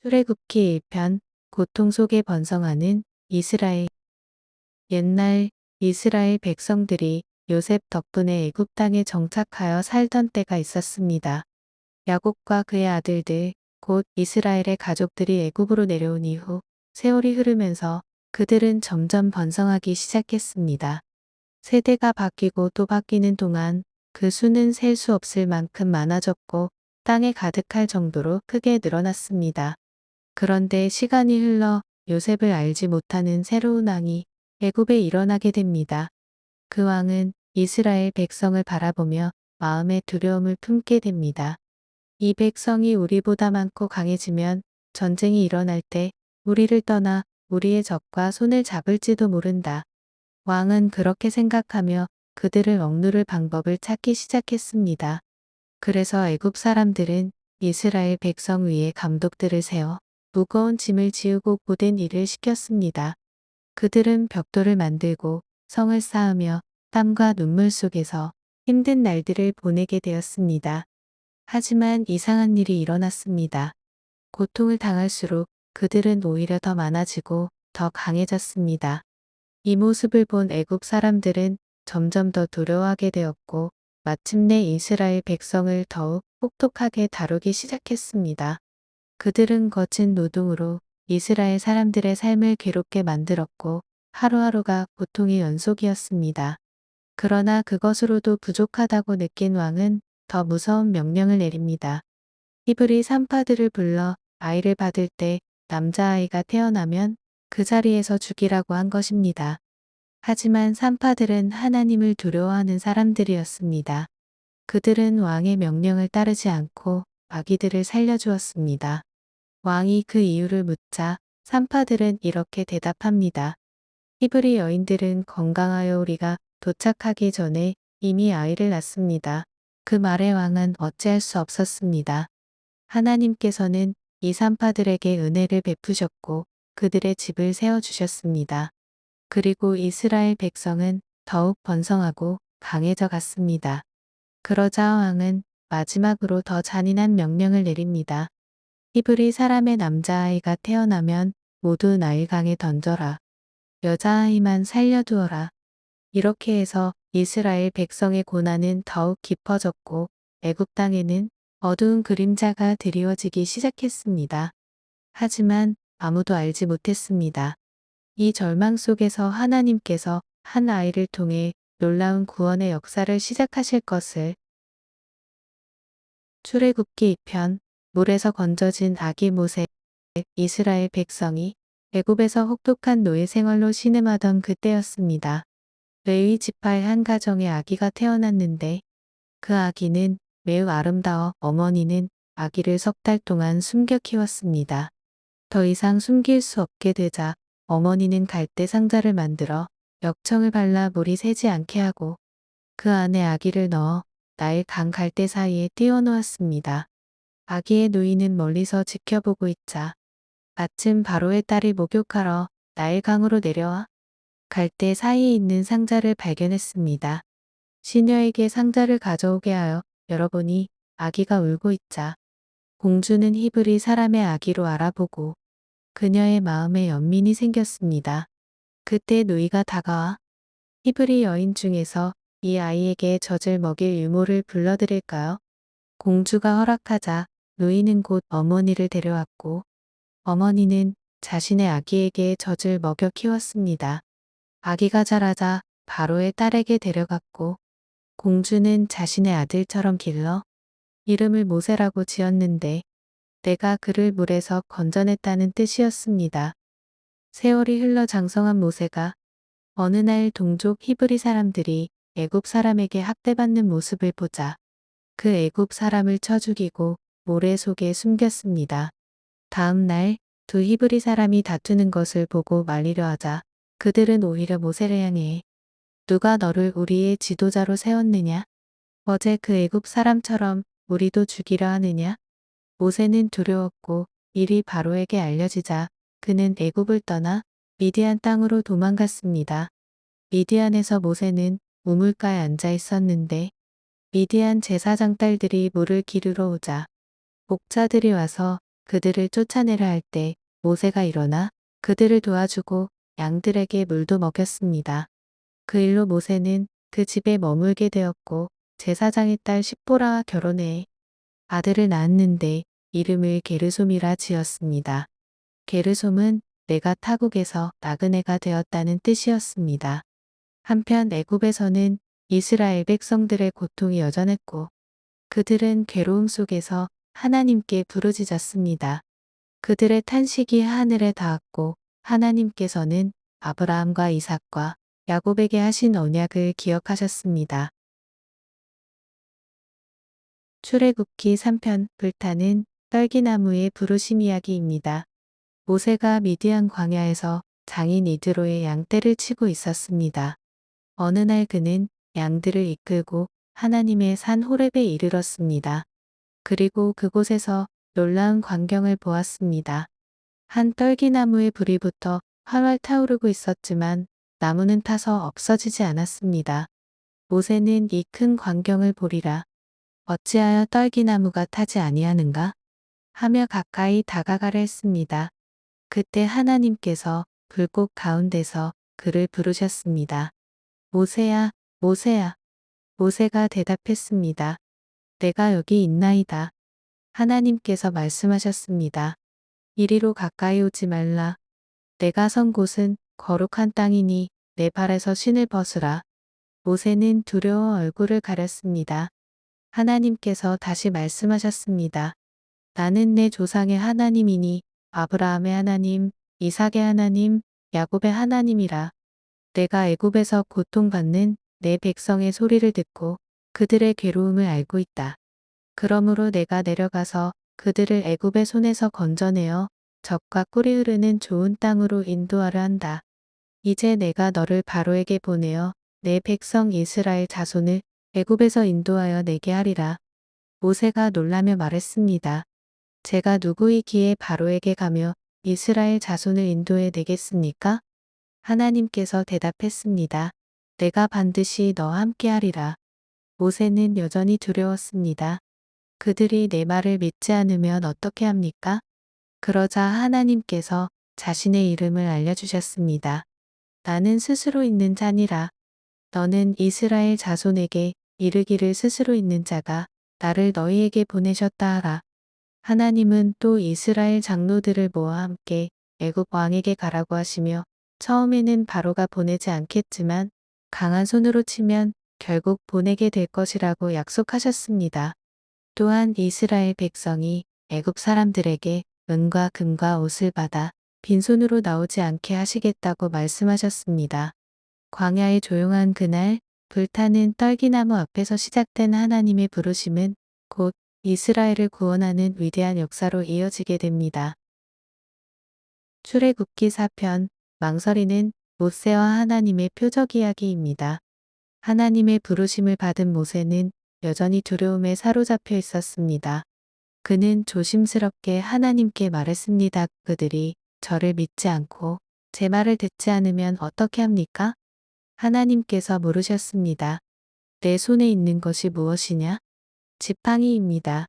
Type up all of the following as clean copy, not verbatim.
출애굽기 1편 고통 속에 번성하는 이스라엘. 옛날 이스라엘 백성들이 요셉 덕분에 애굽 땅에 정착하여 살던 때가 있었습니다. 야곱과 그의 아들들 곧 이스라엘의 가족들이 애굽으로 내려온 이후 세월이 흐르면서 그들은 점점 번성하기 시작했습니다. 세대가 바뀌고 또 바뀌는 동안 그 수는 셀 수 없을 만큼 많아졌고 땅에 가득할 정도로 크게 늘어났습니다. 그런데 시간이 흘러 요셉을 알지 못하는 새로운 왕이 애굽에 일어나게 됩니다. 그 왕은 이스라엘 백성을 바라보며 마음의 두려움을 품게 됩니다. 이 백성이 우리보다 많고 강해지면 전쟁이 일어날 때 우리를 떠나 우리의 적과 손을 잡을지도 모른다. 왕은 그렇게 생각하며 그들을 억누를 방법을 찾기 시작했습니다. 그래서 애굽 사람들은 이스라엘 백성 위에 감독들을 세워 무거운 짐을 지우고 고된 일을 시켰습니다. 그들은 벽돌을 만들고 성을 쌓으며 땀과 눈물 속에서 힘든 날들을 보내게 되었습니다. 하지만 이상한 일이 일어났습니다. 고통을 당할수록 그들은 오히려 더 많아지고 더 강해졌습니다. 이 모습을 본 애굽 사람들은 점점 더 두려워하게 되었고 마침내 이스라엘 백성을 더욱 혹독하게 다루기 시작했습니다. 그들은 거친 노동으로 이스라엘 사람들의 삶을 괴롭게 만들었고 하루하루가 고통의 연속이었습니다. 그러나 그것으로도 부족하다고 느낀 왕은 더 무서운 명령을 내립니다. 히브리 산파들을 불러 아이를 받을 때 남자아이가 태어나면 그 자리에서 죽이라고 한 것입니다. 하지만 산파들은 하나님을 두려워하는 사람들이었습니다. 그들은 왕의 명령을 따르지 않고 아기들을 살려주었습니다. 왕이 그 이유를 묻자 산파들은 이렇게 대답합니다. 히브리 여인들은 건강하여 우리가 도착하기 전에 이미 아이를 낳습니다. 그 말에 왕은 어찌할 수 없었습니다. 하나님께서는 이 산파들에게 은혜를 베푸셨고 그들의 집을 세워주셨습니다. 그리고 이스라엘 백성은 더욱 번성하고 강해져 갔습니다. 그러자 왕은 마지막으로 더 잔인한 명령을 내립니다. 히브리 사람의 남자아이가 태어나면 모두 나일강에 던져라. 여자아이만 살려두어라. 이렇게 해서 이스라엘 백성의 고난은 더욱 깊어졌고 애굽 땅에는 어두운 그림자가 드리워지기 시작했습니다. 하지만 아무도 알지 못했습니다. 이 절망 속에서 하나님께서 한 아이를 통해 놀라운 구원의 역사를 시작하실 것을. 출애굽기 2편 물에서 건져진 아기 모세. 이스라엘 백성이 애굽에서 혹독한 노예 생활로 신음하던 그때였습니다. 레위 지파의 한 가정에 아기가 태어났는데 그 아기는 매우 아름다워 어머니는 아기를 3달 동안 숨겨 키웠습니다. 더 이상 숨길 수 없게 되자 어머니는 갈대 상자를 만들어 역청을 발라 물이 새지 않게 하고 그 안에 아기를 넣어 나일 강 갈대 사이에 띄워 놓았습니다. 아기의 누이는 멀리서 지켜보고 있자 마침 바로의 딸이 목욕하러 나일 강으로 내려와 갈대 사이에 있는 상자를 발견했습니다. 시녀에게 상자를 가져오게 하여 열어보니 아기가 울고 있자 공주는 히브리 사람의 아기로 알아보고 그녀의 마음에 연민이 생겼습니다. 그때 누이가 다가와 히브리 여인 중에서 이 아이에게 젖을 먹일 유모를 불러드릴까요? 공주가 허락하자 누이는 곧 어머니를 데려왔고 어머니는 자신의 아기에게 젖을 먹여 키웠습니다. 아기가 자라자 바로의 딸에게 데려갔고 공주는 자신의 아들처럼 길러 이름을 모세라고 지었는데 내가 그를 물에서 건져냈다는 뜻이었습니다. 세월이 흘러 장성한 모세가 어느 날 동족 히브리 사람들이 애굽 사람에게 학대받는 모습을 보자 그 애굽 사람을 쳐 죽이고 모래 속에 숨겼습니다. 다음 날 두 히브리 사람이 다투는 것을 보고 말리려 하자 그들은 오히려 모세를 향해 누가 너를 우리의 지도자로 세웠느냐? 어제 그 애굽 사람처럼 우리도 죽이려 하느냐? 모세는 두려웠고 일이 바로에게 알려지자 그는 애굽을 떠나 미디안 땅으로 도망갔습니다. 미디안에서 모세는 우물가에 앉아 있었는데 미디안 제사장 딸들이 물을 기르러 오자 목자들이 와서 그들을 쫓아내려 할 때 모세가 일어나 그들을 도와주고 양들에게 물도 먹였습니다. 그 일로 모세는 그 집에 머물게 되었고 제사장의 딸 십보라와 결혼해 아들을 낳았는데 이름을 게르솜이라 지었습니다. 게르솜은 내가 타국에서 나그네가 되었다는 뜻이었습니다. 한편 애굽에서는 이스라엘 백성들의 고통이 여전했고 그들은 괴로움 속에서 하나님께 부르짖었습니다. 그들의 탄식이 하늘에 닿았고 하나님께서는 아브라함과 이삭과 야곱에게 하신 언약을 기억하셨습니다. 출애굽기 3편 불타는 떨기나무의 부르심 이야기입니다. 모세가 미디안 광야에서 장인 이드로의 양떼를 치고 있었습니다. 어느 날 그는 양들을 이끌고 하나님의 산 호렙에 이르렀습니다. 그리고 그곳에서 놀라운 광경을 보았습니다. 한 떨기나무의 불이 붙어 활활 타오르고 있었지만 나무는 타서 없어지지 않았습니다. 모세는 이 큰 광경을 보리라. 어찌하여 떨기나무가 타지 아니하는가? 하며 가까이 다가가려 했습니다. 그때 하나님께서 불꽃 가운데서 그를 부르셨습니다. 모세야, 모세야. 모세가 대답했습니다. 내가 여기 있나이다. 하나님께서 말씀하셨습니다. 이리로 가까이 오지 말라. 내가 선 곳은 거룩한 땅이니 내 발에서 신을 벗으라. 모세는 두려워 얼굴을 가렸습니다. 하나님께서 다시 말씀하셨습니다. 나는 내 조상의 하나님이니 아브라함의 하나님, 이삭의 하나님, 야곱의 하나님이라. 내가 애굽에서 고통받는 내 백성의 소리를 듣고 그들의 괴로움을 알고 있다. 그러므로 내가 내려가서 그들을 애굽의 손에서 건져내어 젖과 꿀이 흐르는 좋은 땅으로 인도하려 한다. 이제 내가 너를 바로에게 보내어 내 백성 이스라엘 자손을 애굽에서 인도하여 내게 하리라. 모세가 놀라며 말했습니다. 제가 누구이기에 바로에게 가며 이스라엘 자손을 인도해 내겠습니까? 하나님께서 대답했습니다. 내가 반드시 너와 함께 하리라. 모세는 여전히 두려웠습니다. 그들이 내 말을 믿지 않으면 어떻게 합니까? 그러자 하나님께서 자신의 이름을 알려주셨습니다. 나는 스스로 있는 자니라. 너는 이스라엘 자손에게 이르기를 스스로 있는 자가 나를 너희에게 보내셨다 하라. 하나님은 또 이스라엘 장로들을 모아 함께 애굽 왕에게 가라고 하시며 처음에는 바로가 보내지 않겠지만 강한 손으로 치면 결국 보내게 될 것이라고 약속하셨습니다. 또한 이스라엘 백성이 애굽 사람들에게 은과 금과 옷을 받아 빈손으로 나오지 않게 하시겠다고 말씀하셨습니다. 광야의 조용한 그날 불타는 떨기나무 앞에서 시작된 하나님의 부르심은 곧 이스라엘을 구원하는 위대한 역사로 이어지게 됩니다. 출애굽기 4편 망설이는 모세와 하나님의 표적 이야기입니다. 하나님의 부르심을 받은 모세는 여전히 두려움에 사로잡혀 있었습니다. 그는 조심스럽게 하나님께 말했습니다. 그들이 저를 믿지 않고 제 말을 듣지 않으면 어떻게 합니까? 하나님께서 물으셨습니다. 내 손에 있는 것이 무엇이냐? 지팡이입니다.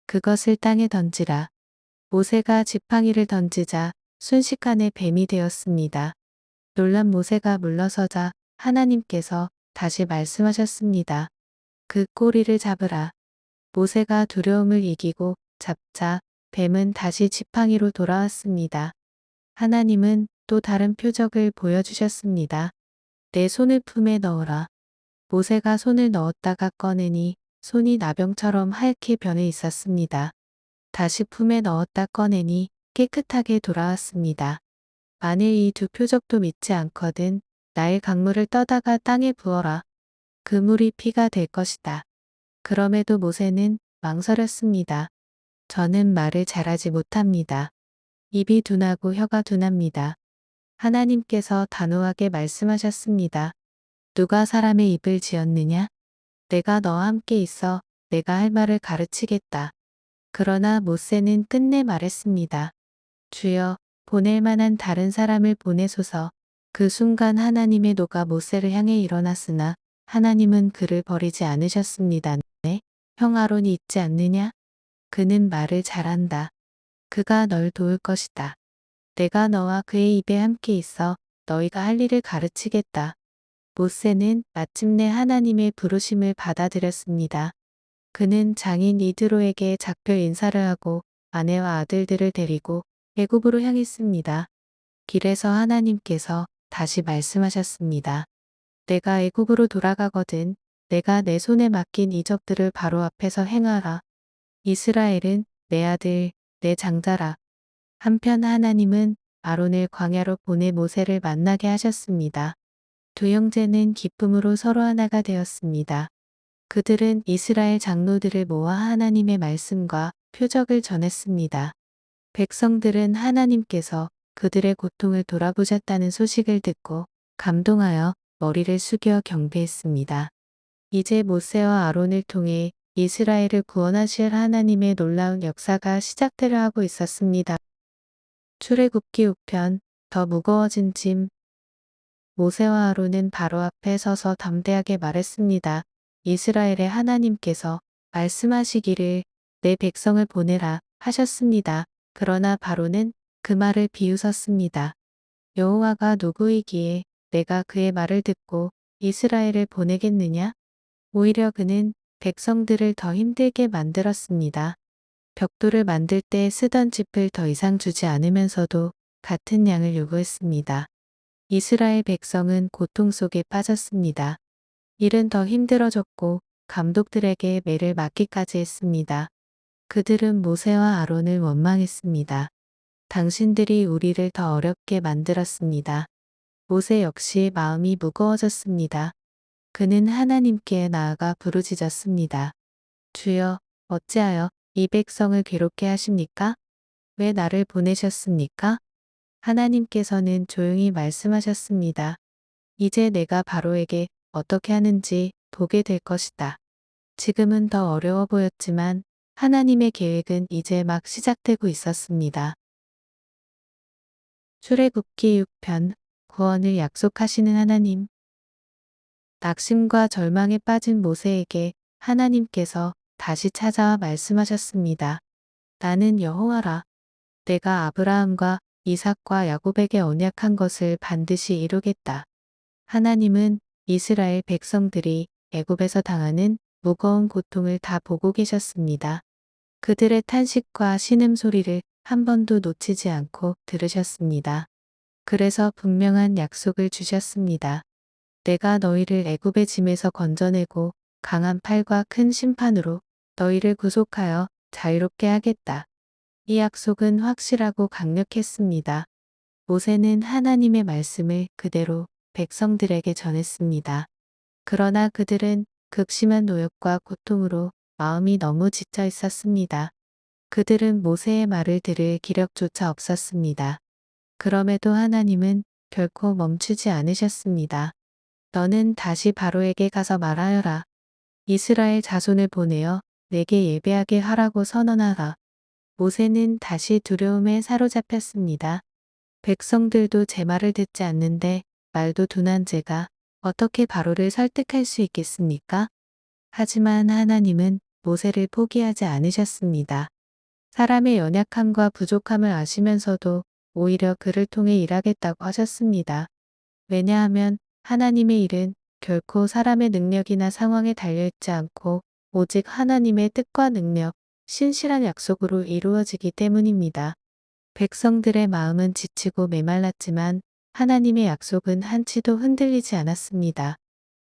그것을 땅에 던지라. 모세가 지팡이를 던지자 순식간에 뱀이 되었습니다. 놀란 모세가 물러서자 하나님께서 다시 말씀하셨습니다. 그 꼬리를 잡으라. 모세가 두려움을 이기고 잡자 뱀은 다시 지팡이로 돌아왔습니다. 하나님은 또 다른 표적을 보여주셨습니다. 내 손을 품에 넣어라. 모세가 손을 넣었다가 꺼내니 손이 나병처럼 하얗게 변해 있었습니다. 다시 품에 넣었다 꺼내니 깨끗하게 돌아왔습니다. 만일 이 두 표적도 믿지 않거든 나의 강물을 떠다가 땅에 부어라. 그 물이 피가 될 것이다. 그럼에도 모세는 망설였습니다. 저는 말을 잘하지 못합니다. 입이 둔하고 혀가 둔합니다. 하나님께서 단호하게 말씀하셨습니다. 누가 사람의 입을 지었느냐? 내가 너와 함께 있어 내가 할 말을 가르치겠다. 그러나 모세는 끝내 말했습니다. 주여, 보낼 만한 다른 사람을 보내소서. 그 순간 하나님의 노가 모세를 향해 일어났으나 하나님은 그를 버리지 않으셨습니다. 네, 형 아론이 있지 않느냐? 그는 말을 잘한다. 그가 널 도울 것이다. 내가 너와 그의 입에 함께 있어 너희가 할 일을 가르치겠다. 모세는 마침내 하나님의 부르심을 받아들였습니다. 그는 장인 이드로에게 작별 인사를 하고 아내와 아들들을 데리고 애굽으로 향했습니다. 길에서 하나님께서 다시 말씀하셨습니다. 내가 애굽으로 돌아가거든 내가 내 손에 맡긴 이적들을 바로 앞에서 행하라. 이스라엘은 내 아들, 내 장자라. 한편 하나님은 아론을 광야로 보내 모세를 만나게 하셨습니다. 두 형제는 기쁨으로 서로 하나가 되었습니다. 그들은 이스라엘 장로들을 모아 하나님의 말씀과 표적을 전했습니다. 백성들은 하나님께서 그들의 고통을 돌아보셨다는 소식을 듣고 감동하여 머리를 숙여 경배했습니다. 이제 모세와 아론을 통해 이스라엘을 구원하실 하나님의 놀라운 역사가 시작되려 하고 있었습니다. 출애굽기 5편 더 무거워진 짐. 모세와 아론은 바로 앞에 서서 담대하게 말했습니다. 이스라엘의 하나님께서 말씀하시기를 내 백성을 보내라 하셨습니다. 그러나 바로는 그 말을 비웃었습니다. 여호와가 누구이기에 내가 그의 말을 듣고 이스라엘을 보내겠느냐? 오히려 그는 백성들을 더 힘들게 만들었습니다. 벽돌을 만들 때 쓰던 짚을 더 이상 주지 않으면서도 같은 양을 요구했습니다. 이스라엘 백성은 고통 속에 빠졌습니다. 일은 더 힘들어졌고 감독들에게 매를 맞기까지 했습니다. 그들은 모세와 아론을 원망했습니다. 당신들이 우리를 더 어렵게 만들었습니다. 모세 역시 마음이 무거워졌습니다. 그는 하나님께 나아가 부르짖었습니다. 주여, 어찌하여 이 백성을 괴롭게 하십니까? 왜 나를 보내셨습니까? 하나님께서는 조용히 말씀하셨습니다. 이제 내가 바로에게 어떻게 하는지 보게 될 것이다. 지금은 더 어려워 보였지만 하나님의 계획은 이제 막 시작되고 있었습니다. 출애굽기 6편 구원을 약속하시는 하나님. 낙심과 절망에 빠진 모세에게 하나님께서 다시 찾아와 말씀하셨습니다. 나는 여호와라. 내가 아브라함과 이삭과 야곱에게 언약한 것을 반드시 이루겠다. 하나님은 이스라엘 백성들이 애굽에서 당하는 무거운 고통을 다 보고 계셨습니다. 그들의 탄식과 신음소리를 한 번도 놓치지 않고 들으셨습니다. 그래서 분명한 약속을 주셨습니다. 내가 너희를 애굽의 짐에서 건져내고 강한 팔과 큰 심판으로 너희를 구속하여 자유롭게 하겠다. 이 약속은 확실하고 강력했습니다. 모세는 하나님의 말씀을 그대로 백성들에게 전했습니다. 그러나 그들은 극심한 노역과 고통으로 마음이 너무 지쳐 있었습니다. 그들은 모세의 말을 들을 기력조차 없었습니다. 그럼에도 하나님은 결코 멈추지 않으셨습니다. 너는 다시 바로에게 가서 말하여라. 이스라엘 자손을 보내어 내게 예배하게 하라고 선언하라. 모세는 다시 두려움에 사로잡혔습니다. 백성들도 제 말을 듣지 않는데 말도 둔한 제가 어떻게 바로를 설득할 수 있겠습니까? 하지만 하나님은 모세를 포기하지 않으셨습니다. 사람의 연약함과 부족함을 아시면서도 오히려 그를 통해 일하겠다고 하셨습니다. 왜냐하면 하나님의 일은 결코 사람의 능력이나 상황에 달려있지 않고 오직 하나님의 뜻과 능력, 신실한 약속으로 이루어지기 때문입니다. 백성들의 마음은 지치고 메말랐지만 하나님의 약속은 한치도 흔들리지 않았습니다.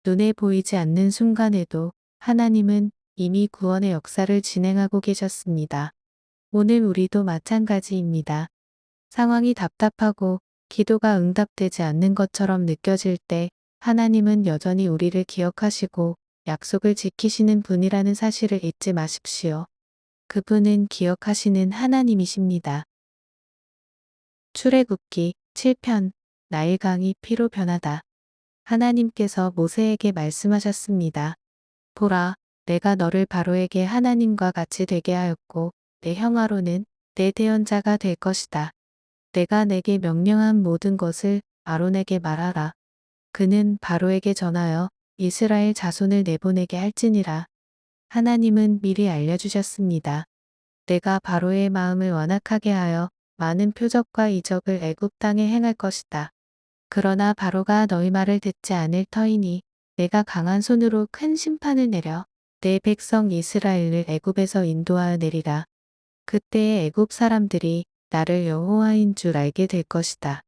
눈에 보이지 않는 순간에도 하나님은 이미 구원의 역사를 진행하고 계셨습니다. 오늘 우리도 마찬가지입니다. 상황이 답답하고 기도가 응답되지 않는 것처럼 느껴질 때 하나님은 여전히 우리를 기억하시고 약속을 지키시는 분이라는 사실을 잊지 마십시오. 그분은 기억하시는 하나님이십니다. 출애굽기 7편 나일강이 피로 변하다. 하나님께서 모세에게 말씀하셨습니다. 보라, 내가 너를 바로에게 하나님과 같이 되게 하였고 내 형 아론은 내 대언자가 될 것이다. 내가 내게 명령한 모든 것을 아론에게 말하라. 그는 바로에게 전하여 이스라엘 자손을 내보내게 할지니라. 하나님은 미리 알려주셨습니다. 내가 바로의 마음을 완악하게 하여 많은 표적과 이적을 애굽 땅에 행할 것이다. 그러나 바로가 너희 말을 듣지 않을 터이니 내가 강한 손으로 큰 심판을 내려 내 백성 이스라엘을 애굽에서 인도하여 내리라. 그때에 애굽 사람들이 나를 여호와인 줄 알게 될 것이다.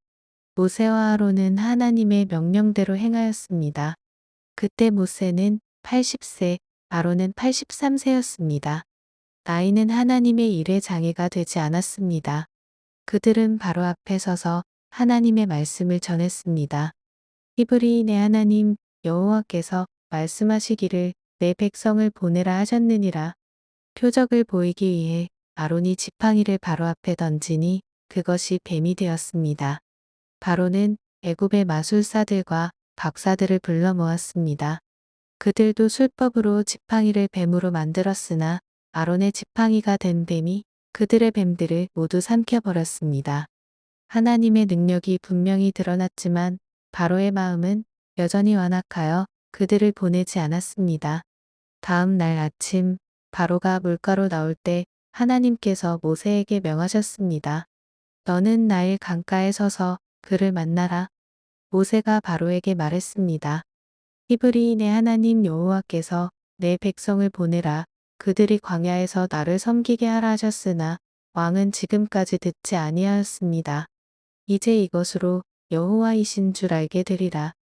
모세와 아론은 하나님의 명령대로 행하였습니다. 그때 모세는 80세, 아론은 83세였습니다. 나이는 하나님의 일에 장애가 되지 않았습니다. 그들은 바로 앞에 서서 하나님의 말씀을 전했습니다. 히브리인의 하나님 여호와께서 말씀하시기를 내 백성을 보내라 하셨느니라. 표적을 보이기 위해 아론이 지팡이를 바로 앞에 던지니 그것이 뱀이 되었습니다. 바로는 애굽의 마술사들과 박사들을 불러 모았습니다. 그들도 술법으로 지팡이를 뱀으로 만들었으나 아론의 지팡이가 된 뱀이 그들의 뱀들을 모두 삼켜버렸습니다. 하나님의 능력이 분명히 드러났지만 바로의 마음은 여전히 완악하여 그들을 보내지 않았습니다. 다음 날 아침 바로가 물가로 나올 때 하나님께서 모세에게 명하셨습니다. 너는 나일 강가에 서서 그를 만나라. 모세가 바로에게 말했습니다. 히브리인의 하나님 여호와께서 내 백성을 보내라. 그들이 광야에서 나를 섬기게 하라 하셨으나 왕은 지금까지 듣지 아니하였습니다. 이제 이것으로 여호와이신 줄 알게 되리라.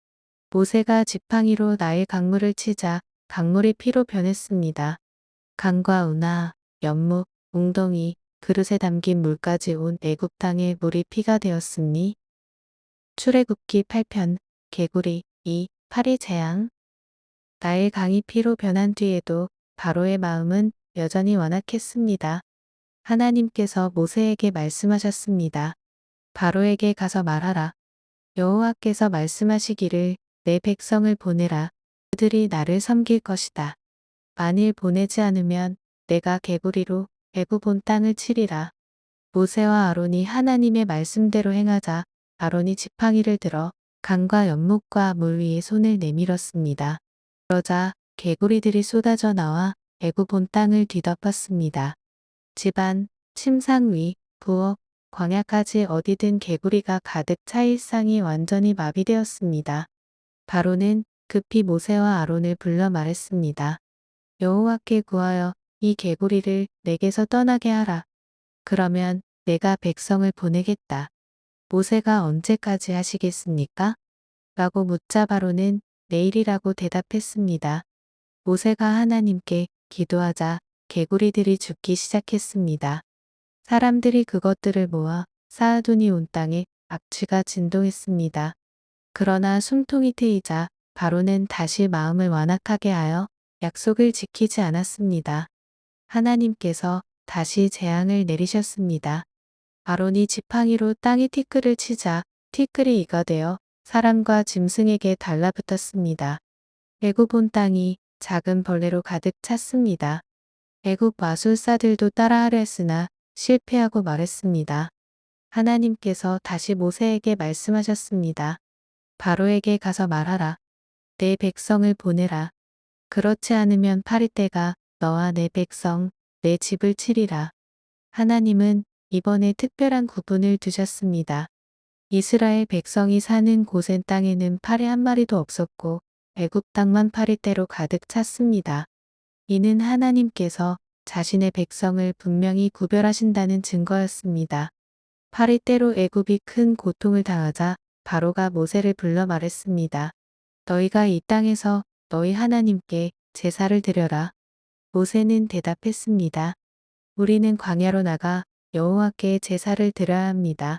모세가 지팡이로 나일 강물을 치자 강물이 피로 변했습니다. 강과 운하, 연못, 웅덩이, 그릇에 담긴 물까지 온 애굽 땅에 물이 피가 되었으니 출애굽기 8편 개구리 2, 8이 재앙. 나일 강이 피로 변한 뒤에도 바로의 마음은 여전히 완악했습니다. 하나님께서 모세에게 말씀하셨습니다. 바로에게 가서 말하라. 여호와께서 말씀하시기를 내 백성을 보내라. 그들이 나를 섬길 것이다. 만일 보내지 않으면 내가 개구리로 애굽 온 땅을 치리라. 모세와 아론이 하나님의 말씀대로 행하자 아론이 지팡이를 들어 강과 연못과 물 위에 손을 내밀었습니다. 그러자 개구리들이 쏟아져 나와 애굽 온 땅을 뒤덮었습니다. 집안, 침상 위, 부엌, 광야까지 어디든 개구리가 가득 차 일상이 완전히 마비되었습니다. 바로는 급히 모세와 아론을 불러 말했습니다. 여호와께 구하여 이 개구리를 내게서 떠나게 하라. 그러면 내가 백성을 보내겠다. 모세가 언제까지 하시겠습니까? 라고 묻자 바로는 내일이라고 대답했습니다. 모세가 하나님께 기도하자 개구리들이 죽기 시작했습니다. 사람들이 그것들을 모아 쌓아두니 온 땅에 악취가 진동했습니다. 그러나 숨통이 트이자 바로는 다시 마음을 완악하게 하여 약속을 지키지 않았습니다. 하나님께서 다시 재앙을 내리셨습니다. 아론이 지팡이로 땅에 티끌을 치자 티끌이 이가 되어 사람과 짐승에게 달라붙었습니다. 애굽 온 땅이 작은 벌레로 가득 찼습니다. 애굽 마술사들도 따라하려 했으나 실패하고 말했습니다. 하나님께서 다시 모세에게 말씀하셨습니다. 바로에게 가서 말하라. 내 백성을 보내라. 그렇지 않으면 파리떼가 너와 내 백성, 내 집을 치리라. 하나님은 이번에 특별한 구분을 두셨습니다. 이스라엘 백성이 사는 고센 땅에는 파리 한 마리도 없었고 애굽 땅만 파리떼로 가득 찼습니다. 이는 하나님께서 자신의 백성을 분명히 구별하신다는 증거였습니다. 파리떼로 애굽이 큰 고통을 당하자 바로가 모세를 불러 말했습니다. 너희가 이 땅에서 너희 하나님께 제사를 드려라. 모세는 대답했습니다. 우리는 광야로 나가 여호와께 제사를 드려야 합니다.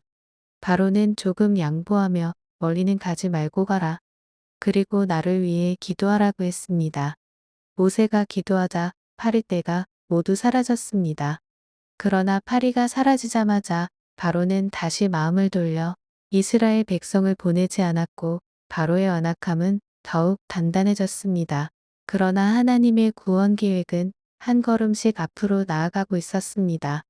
바로는 조금 양보하며 멀리는 가지 말고 가라. 그리고 나를 위해 기도하라고 했습니다. 모세가 기도하자 파리떼가 모두 사라졌습니다. 그러나 파리가 사라지자마자 바로는 다시 마음을 돌려 이스라엘 백성을 보내지 않았고 바로의 완악함은 더욱 단단해졌습니다. 그러나 하나님의 구원 계획은 한 걸음씩 앞으로 나아가고 있었습니다.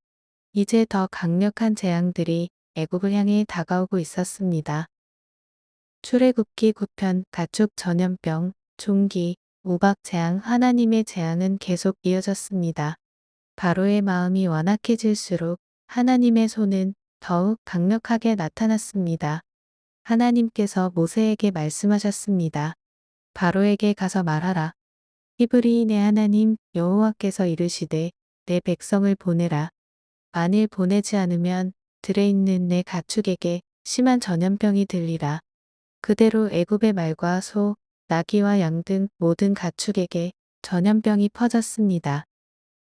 이제 더 강력한 재앙들이 애굽을 향해 다가오고 있었습니다. 출애굽기 9편 가축 전염병, 종기, 우박 재앙. 하나님의 재앙은 계속 이어졌습니다. 바로의 마음이 완악해질수록 하나님의 손은 더욱 강력하게 나타났습니다. 하나님께서 모세에게 말씀하셨습니다. 바로에게 가서 말하라. 히브리인의 하나님 여호와께서 이르시되 내 백성을 보내라. 만일 보내지 않으면 들에 있는 내 가축에게 심한 전염병이 들리라. 그대로 애굽의 말과 소, 나귀와 양 등 모든 가축에게 전염병이 퍼졌습니다.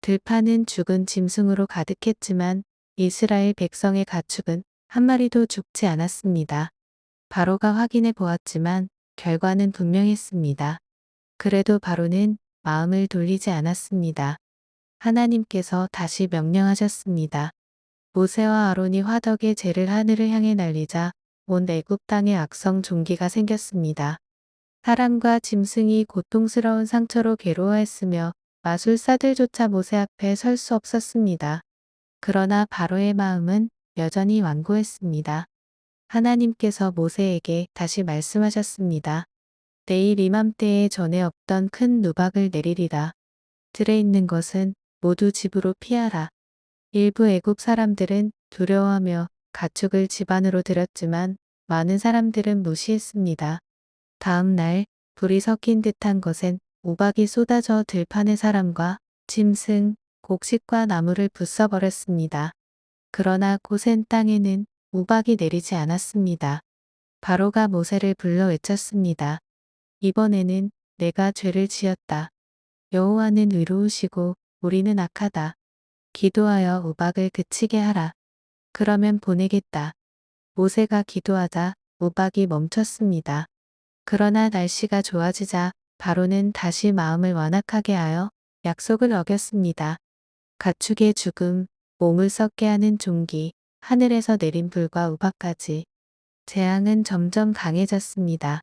들판은 죽은 짐승으로 가득했지만 이스라엘 백성의 가축은 한 마리도 죽지 않았습니다. 바로가 확인해 보았지만 결과는 분명했습니다. 그래도 바로는 마음을 돌리지 않았습니다. 하나님께서 다시 명령하셨습니다. 모세와 아론이 화덕의 재를 하늘을 향해 날리자 온 애굽 땅에 악성 종기가 생겼습니다. 사람과 짐승이 고통스러운 상처로 괴로워했으며 마술사들조차 모세 앞에 설 수 없었습니다. 그러나 바로의 마음은 여전히 완고했습니다. 하나님께서 모세에게 다시 말씀하셨습니다. 내일 이맘때에 전에 없던 큰 누박을 내리리라. 들에 있는 것은 모두 집으로 피하라. 일부 애굽 사람들은 두려워하며 가축을 집 안으로 들였지만 많은 사람들은 무시했습니다. 다음 날 불이 섞인 듯한 것엔 우박이 쏟아져 들판의 사람과 짐승, 곡식과 나무를 부숴버렸습니다. 그러나 고센 땅에는 우박이 내리지 않았습니다. 바로가 모세를 불러 외쳤습니다. 이번에는 내가 죄를 지었다. 여호와는 의로우시고 우리는 악하다. 기도하여 우박을 그치게 하라. 그러면 보내겠다. 모세가 기도하자 우박이 멈췄습니다. 그러나 날씨가 좋아지자 바로는 다시 마음을 완악하게 하여 약속을 어겼습니다. 가축의 죽음, 몸을 썩게 하는 종기, 하늘에서 내린 불과 우박까지 재앙은 점점 강해졌습니다.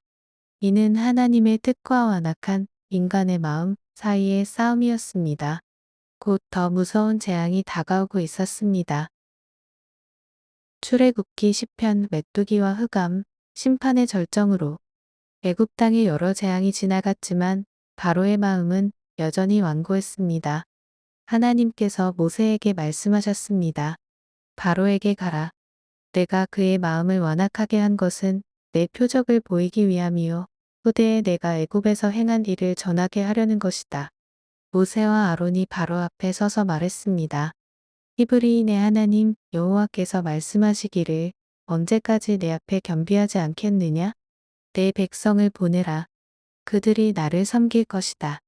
이는 하나님의 뜻과 완악한 인간의 마음 사이의 싸움이었습니다. 곧 더 무서운 재앙이 다가오고 있었습니다. 출애굽기 10편 메뚜기와 흑암, 심판의 절정으로 애굽 땅에 여러 재앙이 지나갔지만 바로의 마음은 여전히 완고했습니다. 하나님께서 모세에게 말씀하셨습니다. 바로에게 가라. 내가 그의 마음을 완악하게 한 것은 내 표적을 보이기 위함이요. 후대에 내가 애굽에서 행한 일을 전하게 하려는 것이다. 모세와 아론이 바로 앞에 서서 말했습니다. 히브리인의 하나님 여호와께서 말씀하시기를 언제까지 내 앞에 겸비하지 않겠느냐? 내 백성을 보내라. 그들이 나를 섬길 것이다.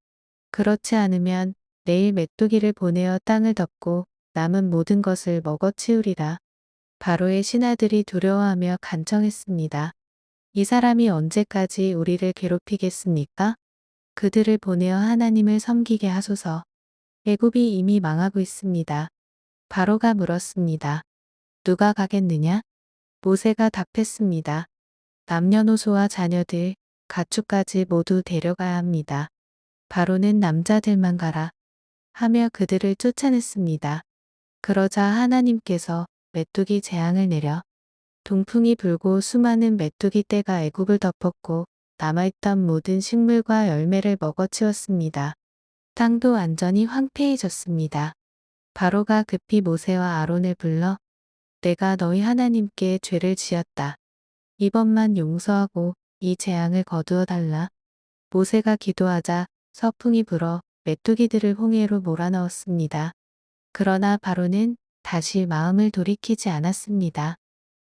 그렇지 않으면 내일 메뚜기를 보내어 땅을 덮고 남은 모든 것을 먹어치우리라. 바로의 신하들이 두려워하며 간청했습니다. 이 사람이 언제까지 우리를 괴롭히겠습니까? 그들을 보내어 하나님을 섬기게 하소서. 애굽이 이미 망하고 있습니다. 바로가 물었습니다. 누가 가겠느냐? 모세가 답했습니다. 남녀노소와 자녀들, 가축까지 모두 데려가야 합니다. 바로는 남자들만 가라 하며 그들을 쫓아냈습니다. 그러자 하나님께서 메뚜기 재앙을 내려 동풍이 불고 수많은 메뚜기 떼가 애굽을 덮었고 남아있던 모든 식물과 열매를 먹어치웠습니다. 땅도 완전히 황폐해졌습니다. 바로가 급히 모세와 아론을 불러 내가 너희 하나님께 죄를 지었다. 이번만 용서하고 이 재앙을 거두어 달라. 모세가 기도하자 서풍이 불어 메뚜기들을 홍해로 몰아넣었습니다. 그러나 바로는 다시 마음을 돌이키지 않았습니다.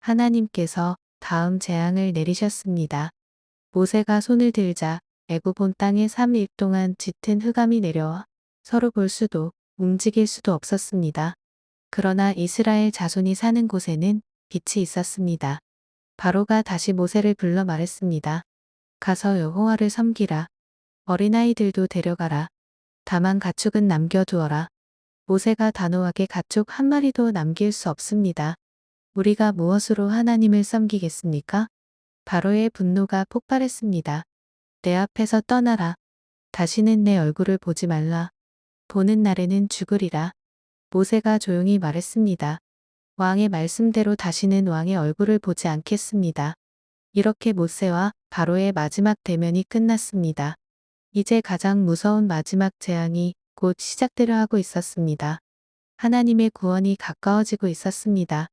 하나님께서 다음 재앙을 내리셨습니다. 모세가 손을 들자 애굽 온 땅에 3일 동안 짙은 흑암이 내려와 서로 볼 수도 움직일 수도 없었습니다. 그러나 이스라엘 자손이 사는 곳에는 빛이 있었습니다. 바로가 다시 모세를 불러 말했습니다. 가서 여호와를 섬기라. 어린아이들도 데려가라. 다만 가축은 남겨두어라. 모세가 단호하게 가축 한 마리도 남길 수 없습니다. 우리가 무엇으로 하나님을 섬기겠습니까? 바로의 분노가 폭발했습니다. 내 앞에서 떠나라. 다시는 내 얼굴을 보지 말라. 보는 날에는 죽으리라. 모세가 조용히 말했습니다. 왕의 말씀대로 다시는 왕의 얼굴을 보지 않겠습니다. 이렇게 모세와 바로의 마지막 대면이 끝났습니다. 이제 가장 무서운 마지막 재앙이 곧 시작되려 하고 있었습니다. 하나님의 구원이 가까워지고 있었습니다.